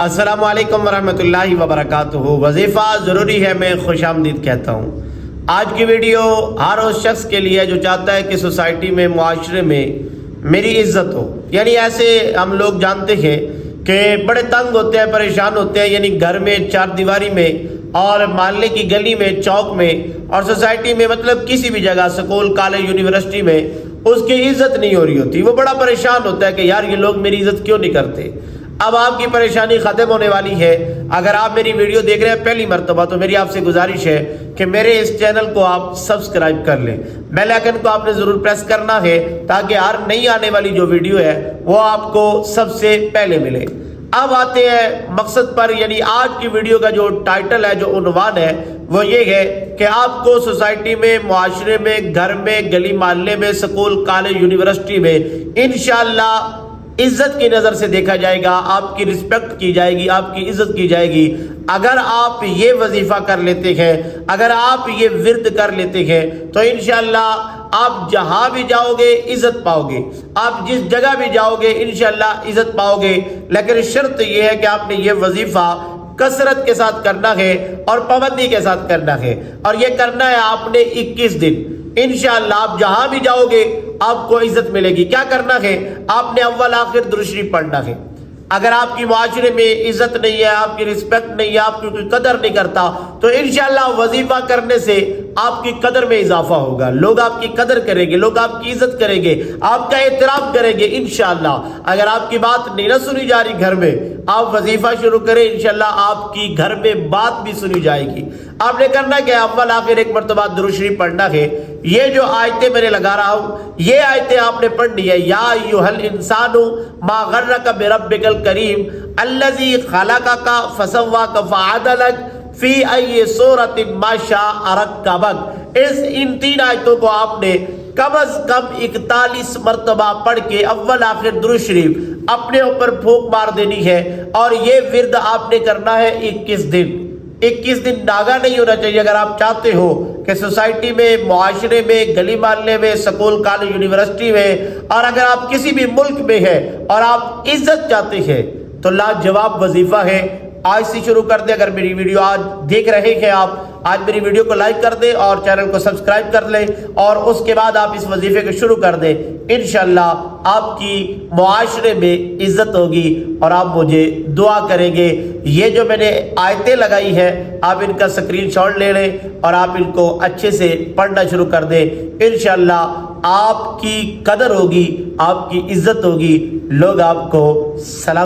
السلام علیکم ورحمۃ اللہ وبرکاتہ۔ وظیفہ ضروری ہے میں خوش آمدید کہتا ہوں۔ آج کی ویڈیو ہر اس شخص کے لیے جو چاہتا ہے کہ سوسائٹی میں، معاشرے میں میری عزت ہو۔ یعنی ایسے ہم لوگ جانتے ہیں کہ بڑے تنگ ہوتے ہیں، پریشان ہوتے ہیں، یعنی گھر میں، چار دیواری میں، اور محلے کی گلی میں، چوک میں، اور سوسائٹی میں، مطلب کسی بھی جگہ، سکول، کالج، یونیورسٹی میں اس کی عزت نہیں ہو رہی ہوتی۔ وہ بڑا پریشان ہوتا ہے کہ یار یہ لوگ میری عزت کیوں نہیں کرتے۔ اب آپ کی پریشانی ختم ہونے والی ہے۔ اگر آپ میری ویڈیو دیکھ رہے ہیں پہلی مرتبہ تو میری آپ سے گزارش ہے کہ میرے اس چینل کو آپ سبسکرائب کر لیں۔ بیل آئیکن کو آپ نے ضرور پریس کرنا ہے تاکہ ہر نئی آنے والی جو ویڈیو ہے وہ آپ کو سب سے پہلے ملے۔ اب آتے ہیں مقصد پر، یعنی آج کی ویڈیو کا جو ٹائٹل ہے، جو عنوان ہے، وہ یہ ہے کہ آپ کو سوسائٹی میں، معاشرے میں، گھر میں، گلی محلے میں، سکول، کالج، یونیورسٹی میں انشاءاللہ عزت کی نظر سے دیکھا جائے گا، آپ کی رسپیکٹ کی جائے گی، آپ کی عزت کی جائے گی اگر آپ یہ وظیفہ کر لیتے ہیں، اگر آپ یہ ورد کر لیتے ہیں تو انشاءاللہ آپ جہاں بھی جاؤ گے عزت پاؤ گے، آپ جس جگہ بھی جاؤ گے انشاءاللہ عزت پاؤ گے۔ لیکن شرط یہ ہے کہ آپ نے یہ وظیفہ کثرت کے ساتھ کرنا ہے اور پابندی کے ساتھ کرنا ہے، اور یہ کرنا ہے آپ نے 21 دن۔ انشاءاللہ آپ جہاں بھی جاؤ گے آپ کو عزت ملے گی۔ کیا کرنا ہے؟ آپ نے اول آخر درود شریف پڑھنا ہے۔ اگر آپ کی معاشرے میں عزت نہیں ہے، آپ کی رسپیکٹ نہیں ہے، آپ کی کوئی قدر نہیں کرتا، تو انشاءاللہ وظیفہ کرنے سے آپ کی قدر میں اضافہ ہوگا، لوگ آپ کی قدر کریں گے، لوگ آپ کی عزت کریں گے، آپ کا احترام کریں گے انشاءاللہ۔ اگر آپ کی بات نہیں نہ سنی جا رہی گھر میں، آپ وظیفہ شروع کریں، انشاءاللہ آپ کی گھر میں بات بھی سنی جائے گی۔ آپ نے کرنا کیا؟ اول آخر ایک مرتبہ درود شریف پڑھنا ہے۔ یہ جو آیتیں میں نے لگا رہا ہوں، یہ آیتیں آپ نے پڑھنی ہے۔ یا ایھا الانسان ما غرک بربک الکریم الذی خلقک فسواک فعدلک فی ای صورت ما شاء رکبک۔ ان تین آیتوں کو آپ نے کم از کم 41 مرتبہ پڑھ کے اول آخر درود شریف اپنے اوپر پھونک مار دینی ہے، اور یہ ورد آپ نے کرنا ہے 21 دن۔ 21 دن ناگا نہیں ہونا چاہیے۔ اگر آپ چاہتے ہو کہ سوسائٹی میں، معاشرے میں، گلی محلے میں، سکول، کالج، یونیورسٹی میں، اور اگر آپ کسی بھی ملک میں ہیں اور آپ عزت چاہتے ہیں تو لاجواب وظیفہ ہے۔ آج سے شروع کر دیں۔ اگر میری ویڈیو آج دیکھ رہے ہیں آپ، آج میری ویڈیو کو لائک کر دیں اور چینل کو سبسکرائب کر لیں، اور اس کے بعد آپ اس وظیفے کو شروع کر دیں۔ انشاءاللہ آپ کی معاشرے میں عزت ہوگی اور آپ مجھے دعا کریں گے۔ یہ جو میں نے آیتیں لگائی ہیں آپ ان کا اسکرین شاٹ لے لیں اور آپ ان کو اچھے سے پڑھنا شروع کر دیں۔ انشاءاللہ آپ کی قدر ہوگی، آپ کی عزت ہوگی، لوگ آپ کو سلام